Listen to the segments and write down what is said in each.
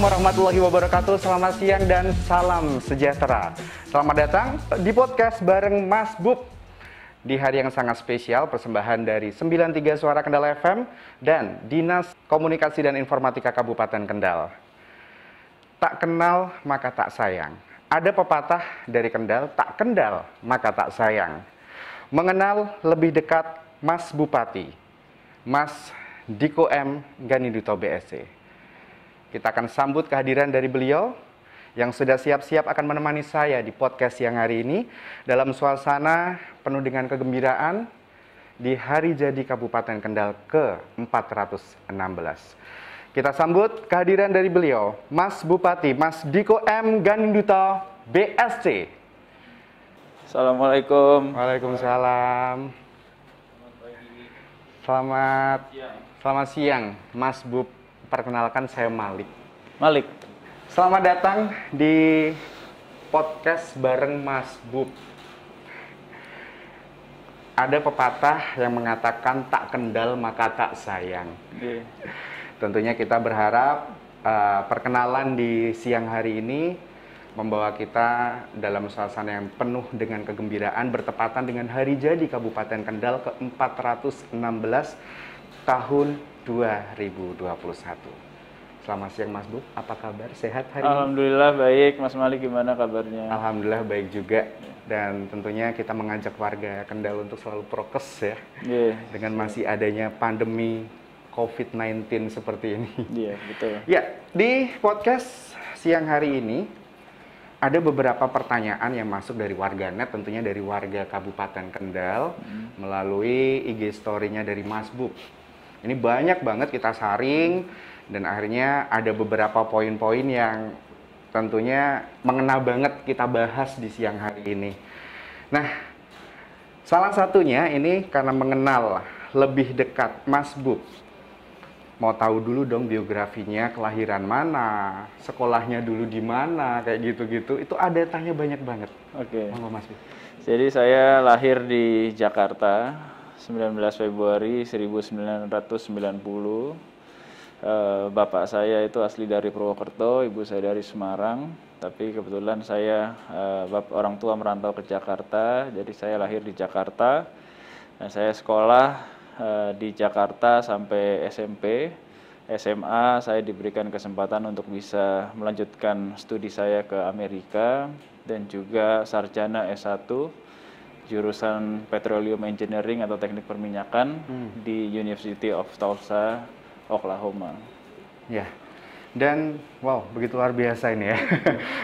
warahmatullahi wabarakatuh. Selamat siang dan salam sejahtera. Selamat datang di podcast bareng Mas Bub. Di hari yang sangat spesial, persembahan dari 93 Suara Kendal FM dan Dinas Komunikasi dan Informatika Kabupaten Kendal. Tak kenal maka tak sayang. Ada pepatah dari Kendal, tak kendal maka tak sayang. Mengenal lebih dekat Mas Bupati, Mas Diko M. Ganinduto BSC. Kita akan sambut kehadiran dari beliau yang sudah siap-siap akan menemani saya di podcast siang hari ini dalam suasana penuh dengan kegembiraan di Hari Jadi Kabupaten Kendal ke-416. Kita sambut kehadiran dari beliau, Mas Bupati, Mas Diko M. Ganinduto BSC. Assalamualaikum. Waalaikumsalam. Selamat siang, Mas Bub. Perkenalkan, saya Malik. Malik. Selamat datang di podcast bareng Mas Bub. Ada pepatah yang mengatakan tak kendal maka tak sayang. Tentunya kita berharap perkenalan di siang hari ini membawa kita dalam suasana yang penuh dengan kegembiraan bertepatan dengan Hari Jadi Kabupaten Kendal ke-416 tahun 2021. Selamat siang Mas Bub, apa kabar? Sehat hari ini? Alhamdulillah baik. Mas Malik gimana kabarnya? Alhamdulillah baik juga. Dan tentunya kita mengajak warga Kendal untuk selalu prokes ya. Dengan masih adanya pandemi COVID-19 seperti ini. Iya, betul. Ya, di podcast siang hari ini ada beberapa pertanyaan yang masuk dari warganet, tentunya dari warga Kabupaten Kendal melalui IG story-nya dari Mas Bub. Ini banyak banget kita saring dan akhirnya ada beberapa poin-poin yang tentunya mengena banget kita bahas di siang hari ini. Nah, salah satunya ini karena mengenal lebih dekat Mas Bub. Mau tahu dulu dong biografinya, kelahiran mana, sekolahnya dulu di mana, kayak gitu-gitu. Itu ada tanya banyak banget. Oke. Mas Bub. Jadi saya lahir di Jakarta 19 Februari 1990. Bapak saya itu asli dari Purwokerto, ibu saya dari Semarang. Tapi kebetulan saya orang tua merantau ke Jakarta, jadi saya lahir di Jakarta. Dan saya sekolah di Jakarta sampai SMP. SMA saya diberikan kesempatan untuk bisa melanjutkan studi saya ke Amerika dan juga sarjana S1 jurusan Petroleum Engineering atau Teknik Perminyakan di University of Tulsa, Oklahoma. Ya. Dan wow, begitu luar biasa ini ya.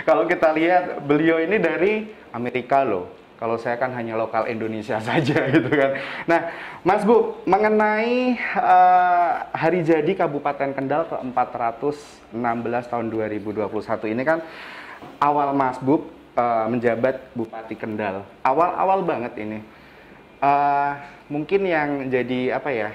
Kalau kita lihat beliau ini dari Amerika loh. Kalau saya kan hanya lokal Indonesia saja gitu kan. Nah, Mas Bub, mengenai Hari Jadi Kabupaten Kendal ke-416 tahun 2021 ini kan awal Mas Bub menjabat Bupati Kendal. Awal-awal banget ini. Mungkin yang jadi apa ya?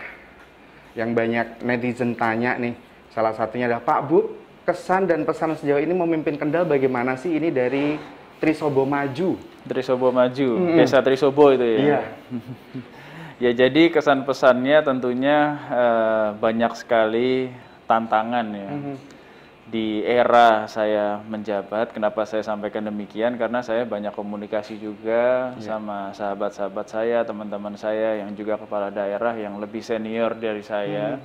Yang banyak netizen tanya nih. Salah satunya adalah Pak Bub, kesan dan pesan sejauh ini memimpin Kendal bagaimana sih ini dari Trisobo Maju? Trisobo Maju, Desa Trisobo itu ya? Iya. Ya jadi kesan pesannya tentunya banyak sekali tantangan ya. Di era saya menjabat, kenapa saya sampaikan demikian? Karena saya banyak komunikasi juga sama sahabat-sahabat saya, teman-teman saya yang juga kepala daerah yang lebih senior dari saya,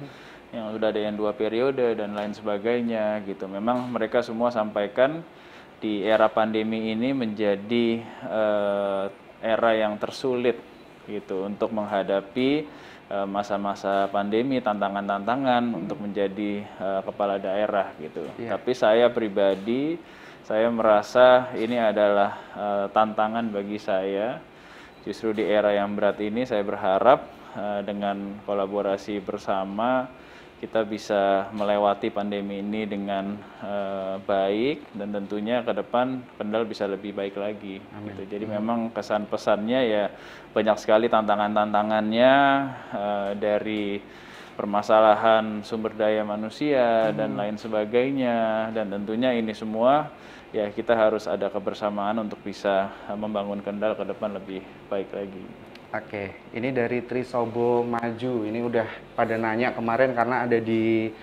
yang sudah ada yang 2 periode dan lain sebagainya gitu. Memang mereka semua sampaikan di era pandemi ini menjadi era yang tersulit gitu untuk menghadapi masa-masa pandemi, tantangan-tantangan untuk menjadi kepala daerah gitu. Tapi saya pribadi, saya merasa ini adalah tantangan bagi saya. Justru di era yang berat ini saya berharap dengan kolaborasi bersama kita bisa melewati pandemi ini dengan baik dan tentunya ke depan Kendal bisa lebih baik lagi. Gitu. Jadi memang kesan pesannya ya banyak sekali tantangannya dari permasalahan sumber daya manusia dan lain sebagainya, dan tentunya ini semua ya kita harus ada kebersamaan untuk bisa membangun Kendal ke depan lebih baik lagi. Oke, ini dari Trisobo Maju. Ini udah pada nanya kemarin karena ada di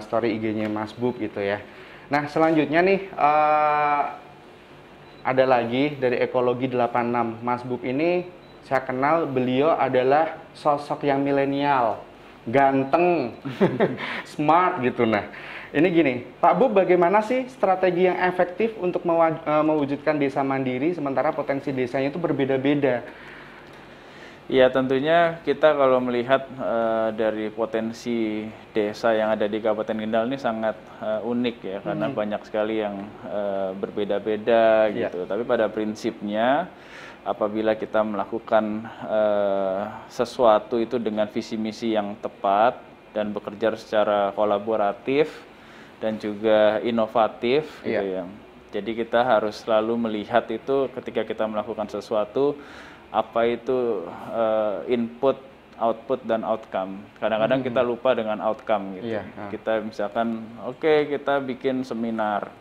story IG-nya Mas Bub gitu ya. Nah, selanjutnya nih ada lagi dari Ekologi 86. Mas Bub ini saya kenal beliau adalah sosok yang milenial, ganteng, smart gitu. Nah, ini gini, Pak Bub, bagaimana sih strategi yang efektif untuk mewujudkan desa mandiri sementara potensi desanya itu berbeda-beda? Ya tentunya kita kalau melihat dari potensi desa yang ada di Kabupaten Kendal ini sangat unik ya, karena banyak sekali yang berbeda-beda gitu. Tapi pada prinsipnya apabila kita melakukan sesuatu itu dengan visi misi yang tepat dan bekerja secara kolaboratif dan juga inovatif gitu ya. Jadi kita harus selalu melihat itu ketika kita melakukan sesuatu, apa itu input, output, dan outcome. Kadang-kadang kita lupa dengan outcome gitu. Kita misalkan, oke, kita bikin seminar.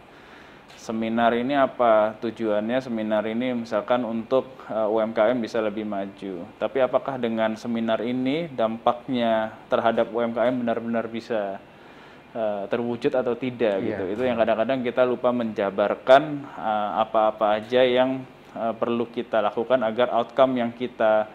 Seminar ini apa tujuannya? Seminar ini misalkan untuk UMKM bisa lebih maju. Tapi apakah dengan seminar ini dampaknya terhadap UMKM benar-benar bisa terwujud atau tidak gitu. Itu yang kadang-kadang kita lupa menjabarkan apa-apa aja yang perlu kita lakukan agar outcome yang kita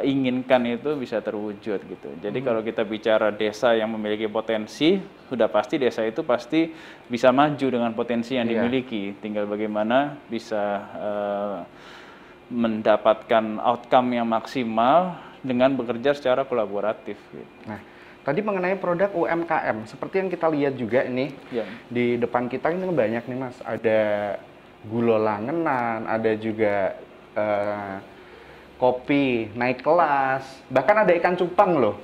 inginkan itu bisa terwujud gitu. Jadi kalau kita bicara desa yang memiliki potensi, sudah pasti desa itu pasti bisa maju dengan potensi yang dimiliki. Tinggal bagaimana bisa mendapatkan outcome yang maksimal dengan bekerja secara kolaboratif. Gitu. Nah, tadi mengenai produk UMKM, seperti yang kita lihat juga ini di depan kita ini banyak nih Mas, ada gula langenan, ada juga kopi naik kelas, bahkan ada ikan cupang loh.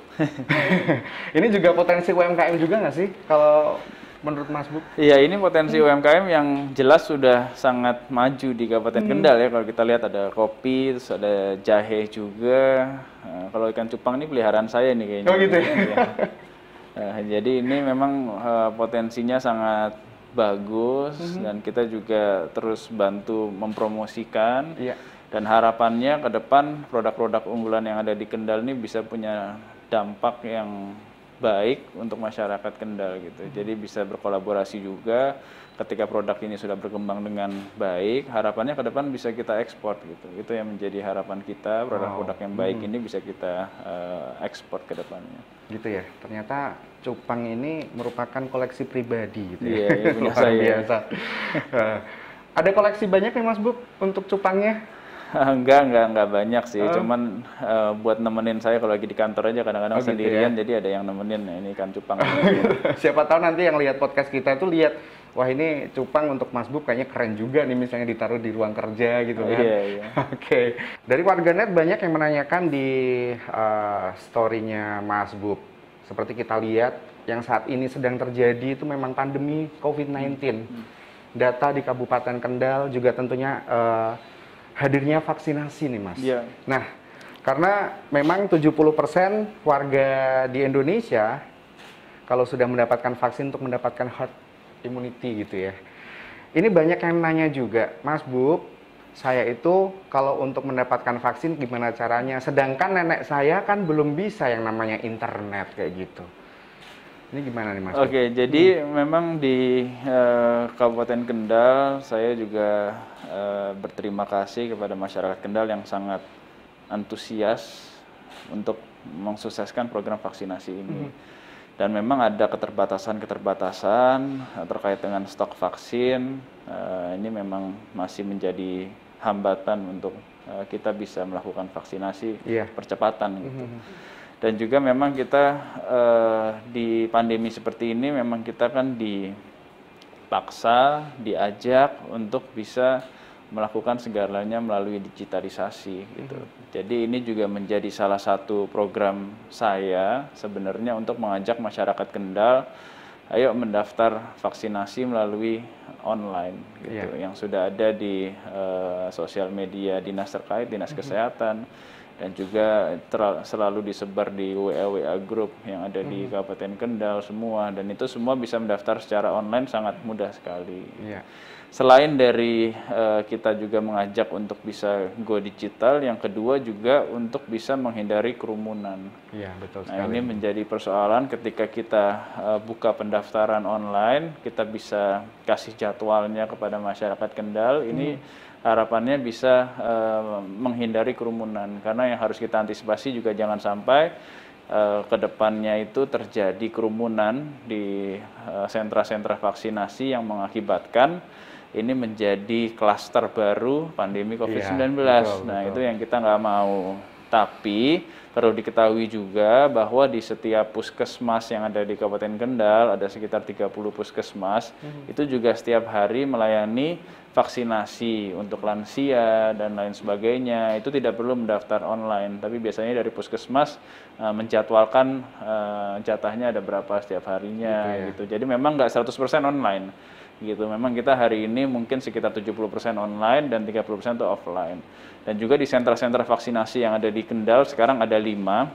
Ini juga potensi UMKM juga nggak sih kalau menurut Mas Bub? Iya, ini potensi UMKM yang jelas sudah sangat maju di Kabupaten Kendal ya. Kalau kita lihat ada kopi, terus ada jahe juga. Kalau ikan cupang ini peliharaan saya nih kayaknya. Oh gitu ya? Jadi ini memang potensinya sangat bagus dan kita juga terus bantu mempromosikan dan harapannya ke depan produk-produk unggulan yang ada di Kendal ini bisa punya dampak yang baik untuk masyarakat Kendal gitu. Jadi bisa berkolaborasi juga ketika produk ini sudah berkembang dengan baik, harapannya ke depan bisa kita ekspor gitu. Itu yang menjadi harapan kita, produk-produk yang baik ini bisa kita ekspor ke depannya. Gitu ya. Ternyata cupang ini merupakan koleksi pribadi gitu ya. Iya, punya Luar saya. biasa. Ada koleksi banyak nih Mas Bub untuk cupangnya? Enggak banyak sih, cuman buat nemenin saya kalau lagi di kantor aja kadang-kadang sendirian, jadi ada yang nemenin. Nah, ini ikan cupang. Siapa tahu nanti yang lihat podcast kita itu lihat, wah ini cupang untuk Mas Bub kayaknya keren juga nih, misalnya ditaruh di ruang kerja gitu kan. Iya. Oke. Dari warganet banyak yang menanyakan di story-nya Mas Bub. Seperti kita lihat yang saat ini sedang terjadi itu memang pandemi COVID-19. Data di Kabupaten Kendal juga tentunya hadirnya vaksinasi nih Mas. Nah, karena memang 70% warga di Indonesia kalau sudah mendapatkan vaksin untuk mendapatkan herd immunity gitu ya. Ini banyak yang nanya juga, Mas Bub, saya itu kalau untuk mendapatkan vaksin gimana caranya? Sedangkan nenek saya kan belum bisa yang namanya internet kayak gitu. Ini gimana nih Mas? Oke, jadi memang di Kabupaten Kendal saya juga berterima kasih kepada masyarakat Kendal yang sangat antusias untuk mensukseskan program vaksinasi ini. Dan memang ada keterbatasan-keterbatasan terkait dengan stok vaksin. Ini memang masih menjadi hambatan untuk kita bisa melakukan vaksinasi percepatan gitu. Dan juga memang kita di pandemi seperti ini memang kita kan dipaksa, diajak untuk bisa melakukan segalanya melalui digitalisasi gitu. Jadi ini juga menjadi salah satu program saya sebenarnya untuk mengajak masyarakat Kendal ayo mendaftar vaksinasi melalui online gitu, yang sudah ada di sosial media dinas terkait, dinas kesehatan, dan juga selalu disebar di WA group yang ada di Kabupaten Kendal semua, dan itu semua bisa mendaftar secara online sangat mudah sekali. Iya. Selain dari kita juga mengajak untuk bisa go digital, yang kedua juga untuk bisa menghindari kerumunan. Iya, betul Nah, sekali. ini menjadi persoalan ketika kita buka pendaftaran online, kita bisa kasih jadwalnya kepada masyarakat Kendal. Ini harapannya bisa menghindari kerumunan, karena yang harus kita antisipasi juga jangan sampai ke depannya itu terjadi kerumunan di sentra-sentra vaksinasi yang mengakibatkan ini menjadi klaster baru pandemi COVID-19. betul, Nah, betul. itu yang kita nggak mau. Tapi perlu diketahui juga bahwa di setiap puskesmas yang ada di Kabupaten Kendal, ada sekitar 30 puskesmas, itu juga setiap hari melayani vaksinasi untuk lansia dan lain sebagainya. Itu tidak perlu mendaftar online, tapi biasanya dari puskesmas menjadwalkan jatahnya ada berapa setiap harinya gitu. Jadi memang nggak 100% online gitu. Memang kita hari ini mungkin sekitar 70% online dan 30% itu offline. Dan juga di sentra-sentra vaksinasi yang ada di Kendal sekarang ada 5,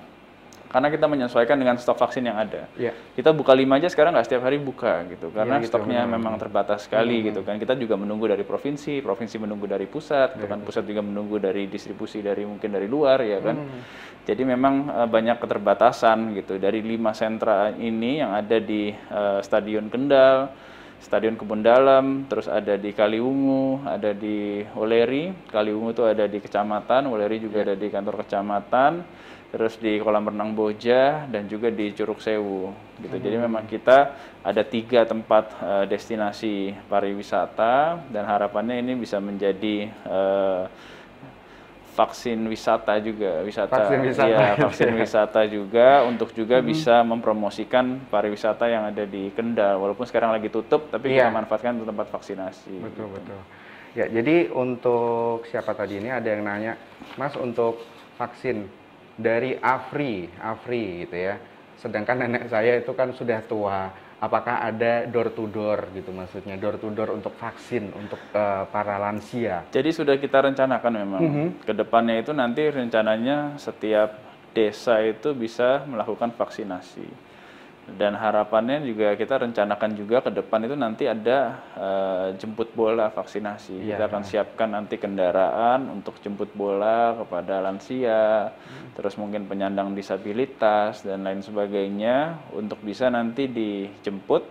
karena kita menyesuaikan dengan stok vaksin yang ada. Kita buka 5 aja sekarang nggak setiap hari buka gitu, karena stoknya memang terbatas sekali gitu kan. Kita juga menunggu dari provinsi menunggu dari pusat, gitu kan. Pusat juga menunggu dari distribusi dari mungkin dari luar ya kan. Jadi memang banyak keterbatasan gitu. Dari 5 sentra ini yang ada di Stadion Kendal, Stadion Kebun Dalam, terus ada di Kaliwungu, ada di Weleri. Kaliwungu itu ada di kecamatan, Weleri juga ada di kantor kecamatan, terus di kolam renang Boja, dan juga di Curug Sewu. Gitu. Jadi memang kita ada 3 tempat destinasi pariwisata, dan harapannya ini bisa menjadi vaksin wisata juga, vaksin wisata juga, untuk juga bisa mempromosikan pariwisata yang ada di Kendal, walaupun sekarang lagi tutup, tapi kita manfaatkan untuk tempat vaksinasi. Betul. Ya, jadi untuk siapa tadi ini ada yang nanya, Mas, untuk vaksin dari AFRI gitu ya. Sedangkan nenek saya itu kan sudah tua. Apakah ada door to door gitu, maksudnya door to door untuk vaksin untuk para lansia? Jadi sudah kita rencanakan memang. Kedepannya itu nanti rencananya setiap desa itu bisa melakukan vaksinasi. Dan harapannya juga kita rencanakan juga ke depan itu nanti ada jemput bola vaksinasi. Kita akan siapkan nanti kendaraan untuk jemput bola kepada lansia, terus mungkin penyandang disabilitas dan lain sebagainya, untuk bisa nanti dijemput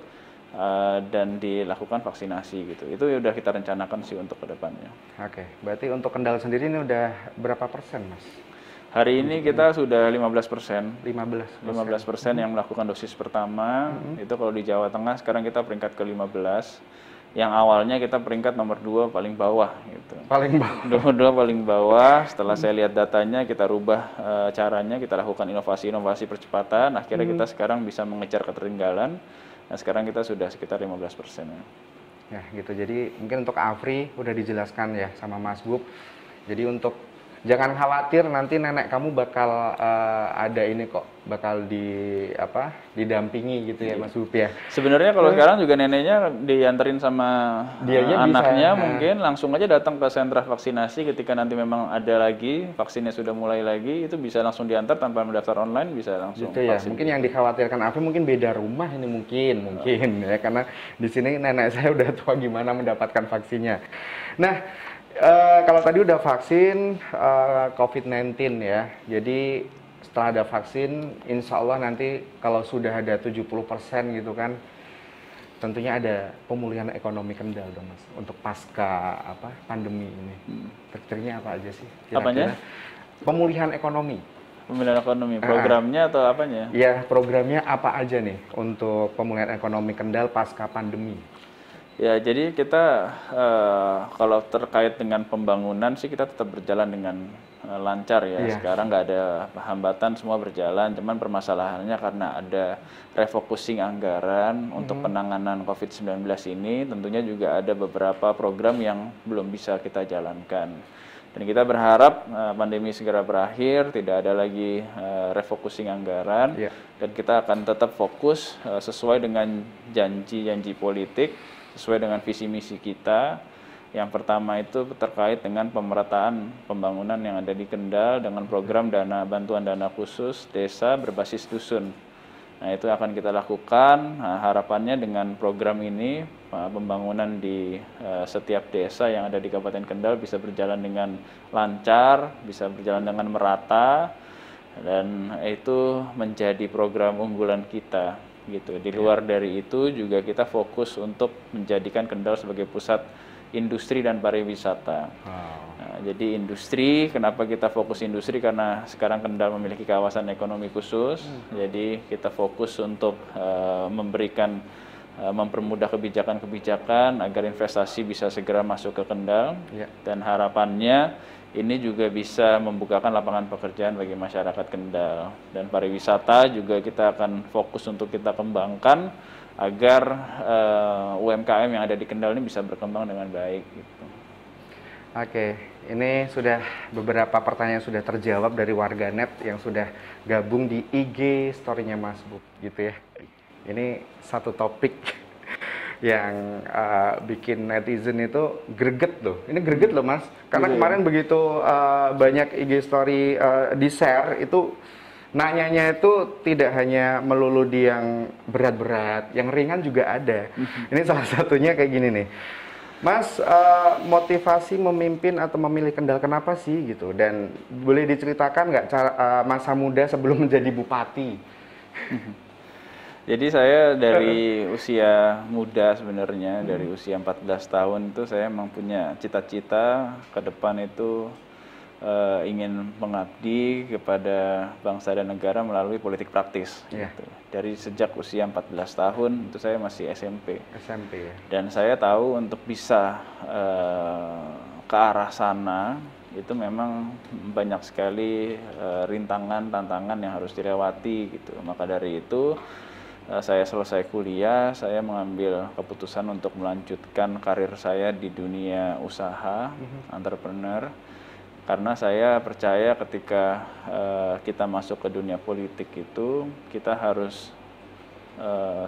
dan dilakukan vaksinasi gitu. Itu udah kita rencanakan sih untuk ke depannya. Oke, berarti untuk Kendal sendiri ini udah berapa persen, Mas? Hari ini kita sudah 15%. 15% yang melakukan dosis pertama. Itu kalau di Jawa Tengah sekarang kita peringkat ke-15. Yang awalnya kita peringkat nomor 2 paling bawah gitu. Paling bawah. Nomor 2 paling bawah. Setelah saya lihat datanya, kita rubah caranya, kita lakukan inovasi percepatan. Akhirnya kita sekarang bisa mengejar ketertinggalan. Nah, sekarang kita sudah sekitar 15%. Ya, gitu. Jadi mungkin untuk AFRI udah dijelaskan ya sama Mas Bub. Jadi untuk jangan khawatir, nanti nenek kamu bakal ada ini kok, bakal didampingi gitu ya, Mas Bub ya. Sebenarnya kalau sekarang juga neneknya dianterin sama anaknya, mungkin langsung aja datang ke sentra vaksinasi ketika nanti memang ada lagi vaksinnya sudah mulai lagi, itu bisa langsung diantar tanpa mendaftar online, bisa langsung gitu ya. Mungkin yang dikhawatirkan Afri mungkin beda rumah ini mungkin ya, karena di sini nenek saya udah tua, gimana mendapatkan vaksinnya. Nah, kalau tadi udah vaksin COVID-19 ya, jadi setelah ada vaksin, insya Allah nanti kalau sudah ada 70% gitu kan, tentunya ada pemulihan ekonomi Kendal dong, Mas, untuk pasca pandemi ini. Trik-triknya apa aja sih kira-kira? Apanya? Pemulihan ekonomi. Pemulihan ekonomi, programnya atau apanya? Ya, programnya apa aja nih untuk pemulihan ekonomi Kendal pasca pandemi? Ya, jadi kita kalau terkait dengan pembangunan sih kita tetap berjalan dengan lancar ya. Sekarang nggak ada hambatan, semua berjalan. Cuman permasalahannya karena ada refocusing anggaran untuk penanganan COVID-19 ini, tentunya juga ada beberapa program yang belum bisa kita jalankan. Dan kita berharap pandemi segera berakhir, tidak ada lagi refocusing anggaran, dan kita akan tetap fokus sesuai dengan janji-janji politik, sesuai dengan visi misi kita, Yang pertama itu terkait dengan pemerataan pembangunan yang ada di Kendal dengan program bantuan dana khusus desa berbasis dusun. Nah, itu akan kita lakukan. Nah, harapannya dengan program ini pembangunan di setiap desa yang ada di Kabupaten Kendal bisa berjalan dengan lancar, bisa berjalan dengan merata, dan itu menjadi program unggulan kita gitu. Di luar dari itu juga kita fokus untuk menjadikan Kendal sebagai pusat industri dan pariwisata. Nah, jadi industri, kenapa kita fokus industri? Karena sekarang Kendal memiliki kawasan ekonomi khusus. Jadi kita fokus untuk memberikan mempermudah kebijakan-kebijakan agar investasi bisa segera masuk ke Kendal. Dan harapannya ini juga bisa membukakan lapangan pekerjaan bagi masyarakat Kendal. Dan pariwisata juga kita akan fokus untuk kita kembangkan agar UMKM yang ada di Kendal ini bisa berkembang dengan baik gitu. Oke, ini sudah beberapa pertanyaan sudah terjawab dari warganet yang sudah gabung di IG story-nya Mas Bob gitu ya. Ini satu topik yang bikin netizen itu greget loh. Ini greget loh Mas, karena kemarin begitu banyak IG story di-share itu nanyanya itu tidak hanya melulu di yang berat-berat, yang ringan juga ada. Ini salah satunya kayak gini nih. Mas, motivasi memimpin atau memilih Kendal kenapa sih gitu? Dan boleh diceritakan nggak cara masa muda sebelum menjadi bupati? Jadi saya dari usia muda sebenarnya, dari usia 14 tahun itu saya memang punya cita-cita ke depan itu ingin mengabdi kepada bangsa dan negara melalui politik praktis. Gitu. Dari sejak usia 14 tahun itu saya masih SMP. SMP ya. Dan saya tahu untuk bisa ke arah sana itu memang banyak sekali rintangan, tantangan yang harus dilewati gitu. Maka dari itu saya selesai kuliah, saya mengambil keputusan untuk melanjutkan karir saya di dunia usaha, entrepreneur. Karena saya percaya ketika kita masuk ke dunia politik itu, kita harus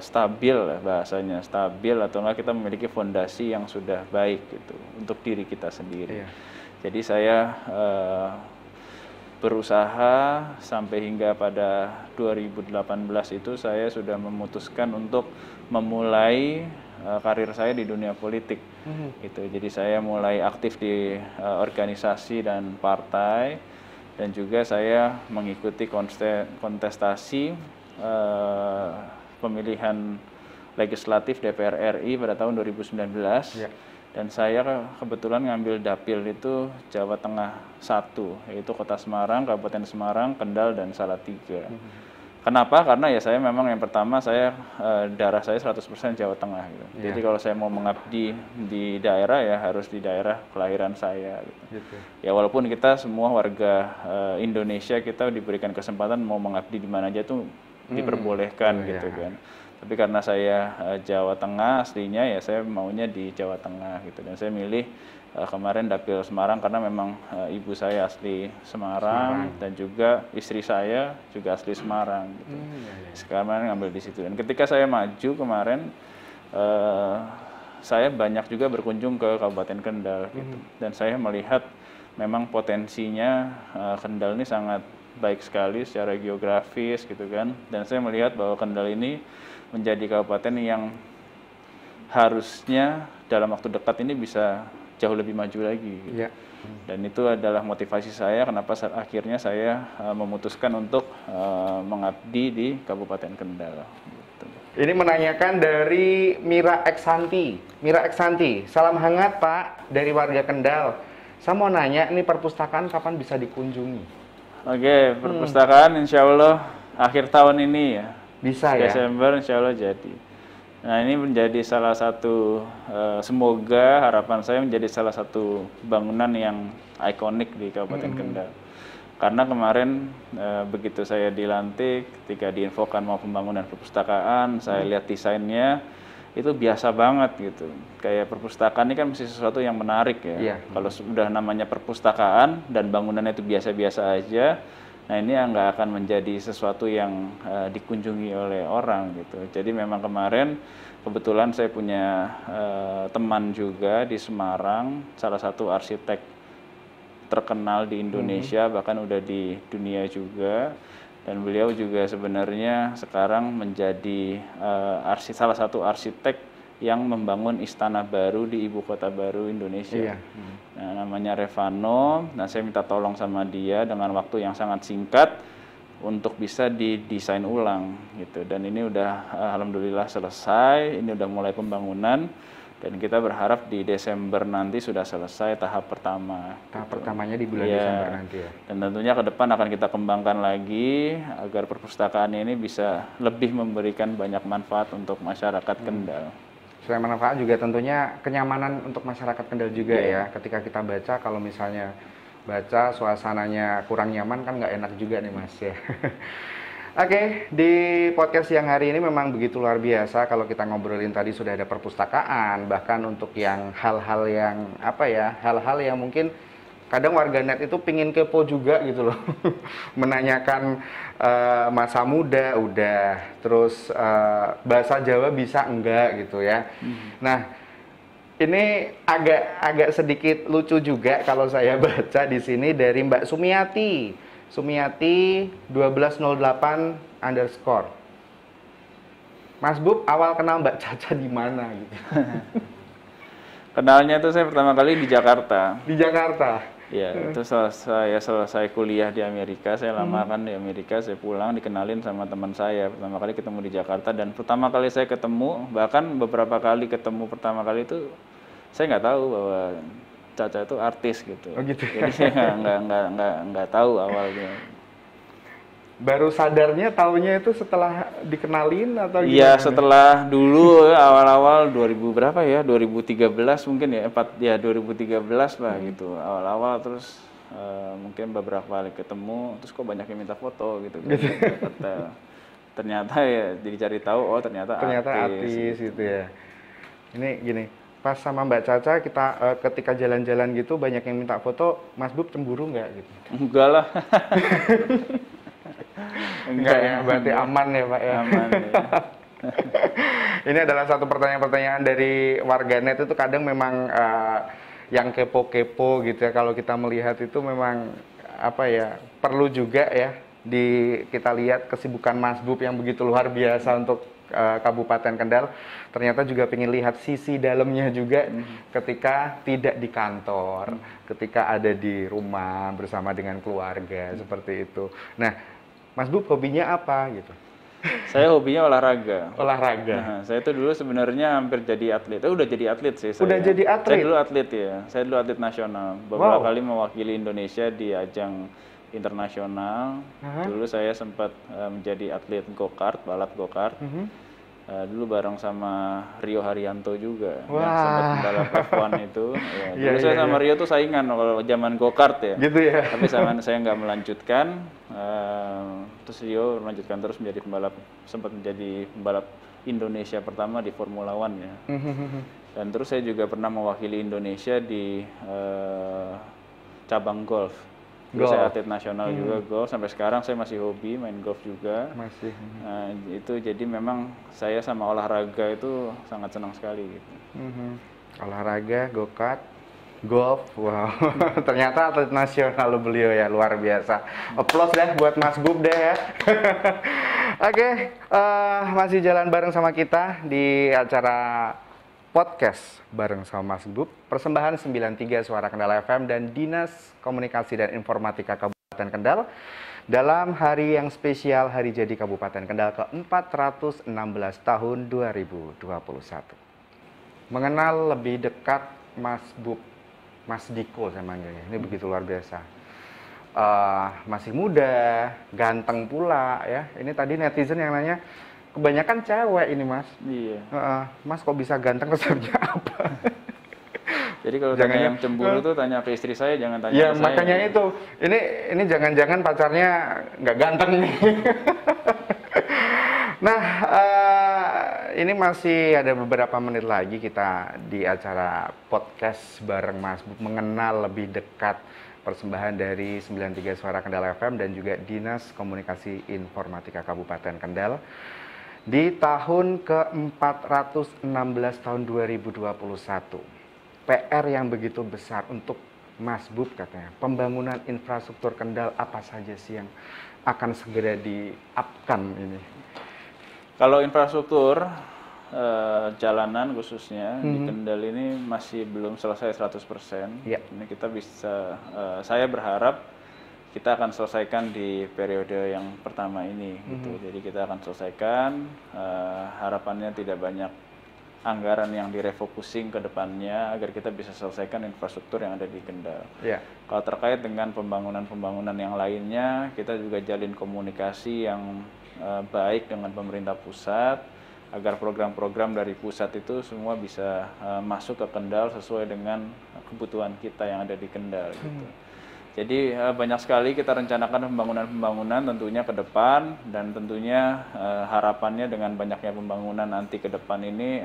stabil bahasanya, stabil atau enggak kita memiliki fondasi yang sudah baik gitu untuk diri kita sendiri. Jadi saya berusaha sampai hingga pada 2018 itu saya sudah memutuskan untuk memulai karir saya di dunia politik gitu. Jadi saya mulai aktif di organisasi dan partai, dan juga saya mengikuti kontestasi pemilihan legislatif DPR RI pada tahun 2019. Dan saya kebetulan ngambil dapil itu Jawa Tengah 1, yaitu Kota Semarang, Kabupaten Semarang, Kendal, dan Salatiga. Kenapa? Karena ya saya memang yang pertama darah saya 100% Jawa Tengah gitu. Jadi kalau saya mau mengabdi di daerah ya harus di daerah kelahiran saya gitu. Ya walaupun kita semua warga Indonesia kita diberikan kesempatan mau mengabdi di mana aja tuh diperbolehkan gitu kan. Tapi karena saya Jawa Tengah aslinya ya saya maunya di Jawa Tengah gitu, dan saya milih kemarin dapil Semarang karena memang ibu saya asli Semarang dan juga istri saya juga asli Semarang gitu. Sekarang ngambil di situ, dan ketika saya maju kemarin saya banyak juga berkunjung ke Kabupaten Kendal gitu. Dan saya melihat memang potensinya Kendal ini sangat baik sekali secara geografis gitu kan, dan saya melihat bahwa Kendal ini menjadi kabupaten yang harusnya dalam waktu dekat ini bisa jauh lebih maju lagi gitu. Dan itu adalah motivasi saya kenapa akhirnya saya memutuskan untuk mengabdi di Kabupaten Kendal gitu. Ini menanyakan dari Mira Eksanti. Mira Eksanti, salam hangat Pak dari warga Kendal. Saya mau nanya, ini perpustakaan kapan bisa dikunjungi? Oke, perpustakaan insya Allah akhir tahun ini ya. Bisa ya? Desember insya Allah jadi. Nah ini menjadi salah satu, semoga harapan saya menjadi salah satu bangunan yang ikonik di Kabupaten Kendal. Karena kemarin begitu saya dilantik, ketika diinfokan mau pembangunan perpustakaan, saya lihat desainnya, itu biasa banget gitu. Kayak perpustakaan ini kan mesti sesuatu yang menarik ya. Kalau sudah namanya perpustakaan dan bangunannya itu biasa-biasa aja, Nah ini nggak akan menjadi sesuatu yang dikunjungi oleh orang gitu. Jadi memang kemarin kebetulan saya punya teman juga di Semarang, salah satu arsitek terkenal di Indonesia, bahkan udah di dunia juga. Dan beliau juga sebenarnya sekarang menjadi salah satu arsitek yang membangun istana baru di ibu kota baru Indonesia. Iya. Nah, namanya Revano. Nah, saya minta tolong sama dia dengan waktu yang sangat singkat untuk bisa didesain ulang gitu. Dan ini udah alhamdulillah selesai. Ini udah mulai pembangunan. Dan kita berharap di Desember nanti sudah selesai tahap pertama. Tahap pertamanya di bulan Desember nanti ya. Dan tentunya ke depan akan kita kembangkan lagi agar perpustakaan ini bisa lebih memberikan banyak manfaat untuk masyarakat Kendal. Selain manfaat juga tentunya kenyamanan untuk masyarakat Kendal juga ya. Ketika kita baca, kalau misalnya baca suasananya kurang nyaman kan nggak enak juga nih Mas ya. Oke, di podcast yang hari ini memang begitu luar biasa. Kalau kita ngobrolin tadi sudah ada perpustakaan, bahkan untuk yang hal-hal yang hal-hal yang mungkin kadang warganet itu pingin kepo juga gitu loh. Menanyakan masa muda udah, terus bahasa Jawa bisa enggak gitu ya. Nah, ini agak sedikit lucu juga kalau saya baca di sini dari Mbak Sumiati 1208 _ Mas Bub awal kenal Mbak Caca di mana gitu? Kenalnya tuh saya pertama kali di Jakarta. Di Jakarta? Ya, itu saya selesai kuliah di Amerika, saya lama kan di Amerika, saya pulang dikenalin sama teman saya. Pertama kali ketemu di Jakarta dan pertama kali saya ketemu, bahkan beberapa kali ketemu pertama kali itu saya nggak tahu bahwa Caca itu artis gitu. Oh gitu. Jadi saya nggak tahu awalnya. Baru sadarnya taunya itu setelah dikenalin atau gimana? Iya, setelah dulu awal-awal 2000 berapa ya? 2013 mungkin ya, 2013 lah gitu. Awal-awal terus mungkin beberapa kali ketemu, terus kok banyak yang minta foto gitu. Ternyata ya dicari tahu, oh ternyata artis gitu ya. Ini gini, pas sama Mbak Caca kita ketika jalan-jalan gitu banyak yang minta foto, Mas Bub cemburu nggak gitu? Enggak lah. Enggak ya, berarti aman ya Pak ya. Aman ya. Ini adalah satu pertanyaan-pertanyaan dari warganet itu kadang memang yang kepo-kepo gitu ya. Kalau kita melihat itu memang perlu juga ya kita lihat kesibukan Mas Bub yang begitu luar biasa untuk Kabupaten Kendal. Ternyata juga pengen lihat sisi dalamnya juga ketika tidak di kantor, ketika ada di rumah bersama dengan keluarga seperti itu. Nah, Mas Bub hobinya apa gitu? Saya hobinya olahraga. Olahraga. Nah, saya itu dulu sebenarnya hampir jadi atlet. Udah jadi atlet sih saya. Udah jadi atlet? Saya dulu atlet ya. Saya dulu atlet nasional. Beberapa kali mewakili Indonesia di ajang internasional. Dulu saya sempat menjadi atlet go-kart, balap go-kart. Dulu bareng sama Rio Haryanto juga, yang sempat balap F1 itu. Ya, dulu saya sama Rio tuh saingan kalau zaman go-kart ya. Gitu ya. Tapi saya nggak melanjutkan. Terus Rio melanjutkan terus menjadi pembalap, sempat menjadi pembalap Indonesia pertama di Formula One ya. Dan terus saya juga pernah mewakili Indonesia di cabang golf. Dulu saya atlet nasional juga golf, sampai sekarang saya masih hobi main golf juga. Masih. Nah, itu jadi memang saya sama olahraga itu sangat senang sekali gitu. Olahraga, go-kart, golf, wow. Ternyata atlet nasional beliau ya, luar biasa. Applause deh buat Mas Bub deh ya. Oke, masih jalan bareng sama kita di acara podcast bareng sama Mas Bub, persembahan 93 Suara Kendal FM dan Dinas Komunikasi dan Informatika Kabupaten Kendal dalam hari yang spesial Hari Jadi Kabupaten Kendal ke-416 tahun 2021. Mengenal lebih dekat Mas Bub, Mas Diko saya manggilnya, ini begitu luar biasa. Masih muda, ganteng pula ya. Ini tadi netizen yang nanya, kebanyakan cewek ini Mas. Iya. Mas kok bisa ganteng, resepnya apa? Jadi kalau tanya yang cemburu tuh tanya ke istri saya, jangan tanya ya, ke saya. makanya itu. Ini jangan-jangan pacarnya nggak ganteng nih. Nah, ini masih ada beberapa menit lagi kita di acara podcast bareng Mas Bub, mengenal lebih dekat persembahan dari 93 Suara Kendal FM dan juga Dinas Komunikasi Informatika Kabupaten Kendal di tahun ke-416 tahun 2021. PR yang begitu besar untuk Mas Bub katanya. Pembangunan infrastruktur Kendal apa saja sih yang akan segera di-up-kan ini? Kalau infrastruktur jalanan khususnya di Kendal ini masih belum selesai 100%. Ya. Ini kita bisa, saya berharap kita akan selesaikan di periode yang pertama ini. Gitu. Jadi kita akan selesaikan, harapannya tidak banyak anggaran yang direfocusing ke depannya agar kita bisa selesaikan infrastruktur yang ada di Kendal. Ya. Kalau terkait dengan pembangunan-pembangunan yang lainnya, kita juga jalin komunikasi yang baik dengan pemerintah pusat, agar program-program dari pusat itu semua bisa masuk ke Kendal sesuai dengan kebutuhan kita yang ada di Kendal. Gitu. Jadi banyak sekali kita rencanakan pembangunan-pembangunan tentunya ke depan, dan tentunya harapannya dengan banyaknya pembangunan nanti ke depan ini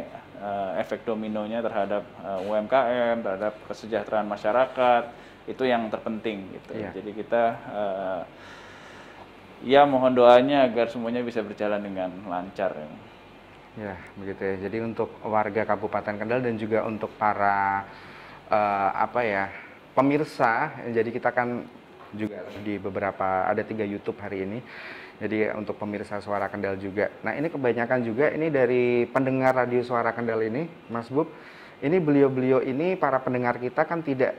efek dominonya terhadap UMKM, terhadap kesejahteraan masyarakat, itu yang terpenting gitu. Iya. Jadi kita ya mohon doanya agar semuanya bisa berjalan dengan lancar. Ya, begitu ya. Jadi untuk warga Kabupaten Kendal dan juga untuk para pemirsa, jadi kita kan juga di beberapa, ada 3 YouTube hari ini. Jadi untuk pemirsa Suara Kendal juga. Nah, ini kebanyakan juga ini dari pendengar radio Suara Kendal ini, Mas Bub. Ini beliau-beliau ini para pendengar kita kan tidak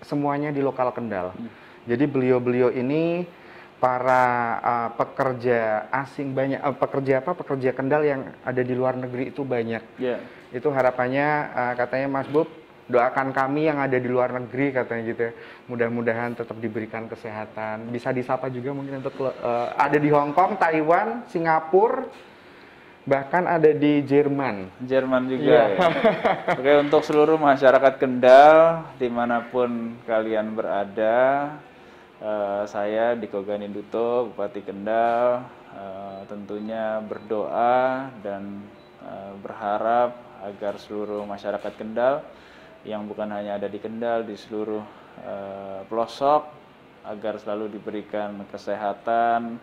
semuanya di lokal Kendal. Jadi beliau-beliau ini para pekerja asing banyak, pekerja Kendal yang ada di luar negeri itu banyak. Yeah. Itu harapannya katanya Mas Bub, doakan kami yang ada di luar negeri katanya gitu ya. Mudah-mudahan tetap diberikan kesehatan. Bisa disapa juga mungkin untuk ada di Hong Kong, Taiwan, Singapura, bahkan ada di Jerman. Jerman juga ya. Oke, untuk seluruh masyarakat Kendal dimanapun kalian berada, saya Diko Ganinduto, Bupati Kendal, tentunya berdoa dan berharap agar seluruh masyarakat Kendal yang bukan hanya ada di Kendal, di seluruh pelosok, agar selalu diberikan kesehatan,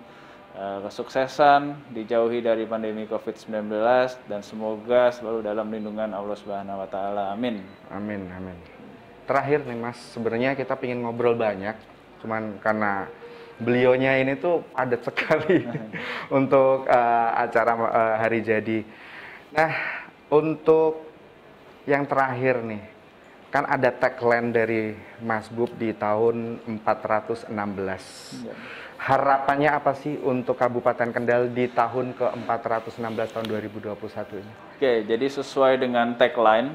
kesuksesan, dijauhi dari pandemi COVID-19, dan semoga selalu dalam lindungan Allah Subhanahu wa Ta'ala. Amin. Amin, amin. Terakhir nih Mas, sebenarnya kita pengen ngobrol banyak, cuman karena beliaunya ini tuh padat sekali untuk acara hari jadi. Nah, untuk yang terakhir nih, kan ada tagline dari Mas Bub di tahun 416. Ya. Harapannya apa sih untuk Kabupaten Kendal di tahun ke-416 tahun 2021 ini? Oke, jadi sesuai dengan tagline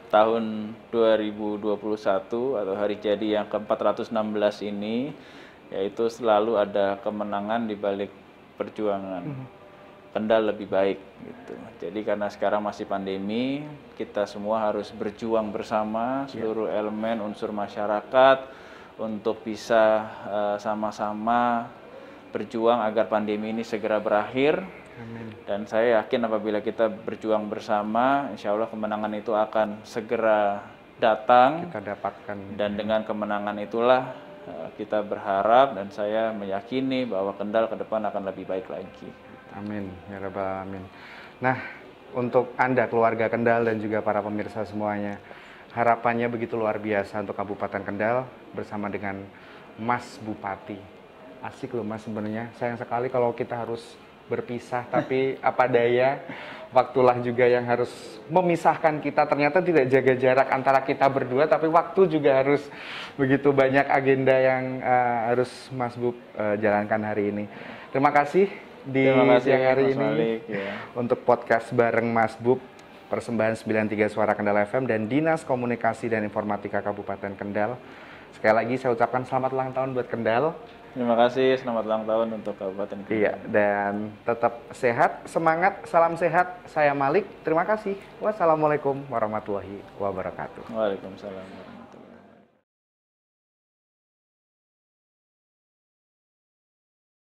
tahun 2021 atau hari jadi yang ke-416 ini, yaitu selalu ada kemenangan di balik perjuangan. Kendal lebih baik gitu. Jadi karena sekarang masih pandemi, kita semua harus berjuang bersama seluruh elemen unsur masyarakat untuk bisa sama-sama berjuang agar pandemi ini segera berakhir. Amin. Dan saya yakin apabila kita berjuang bersama, insya Allah kemenangan itu akan segera datang. Kita dapatkan. Dan dengan kemenangan itulah kita berharap, dan saya meyakini bahwa Kendal ke depan akan lebih baik lagi. Amin, ya Rabbal Alamin. Nah, untuk Anda, keluarga Kendal dan juga para pemirsa semuanya, harapannya begitu luar biasa untuk Kabupaten Kendal bersama dengan Mas Bupati. Asik loh Mas sebenarnya. Sayang sekali kalau kita harus berpisah, tapi apa daya, waktulah juga yang harus memisahkan kita. Ternyata tidak jaga jarak antara kita berdua, tapi waktu juga harus, begitu banyak agenda yang harus Mas Bub jalankan hari ini. Terima kasih di siang hari ini Malik, ya. Untuk podcast bareng Mas Bub, persembahan 93 Suara Kendal FM dan Dinas Komunikasi dan Informatika Kabupaten Kendal. Sekali lagi saya ucapkan selamat ulang tahun buat Kendal. Terima kasih, selamat ulang tahun untuk Kabupaten Kendal. Iya, dan tetap sehat, semangat, salam sehat. Saya Malik, terima kasih. Wassalamualaikum warahmatullahi wabarakatuh. Waalaikumsalam.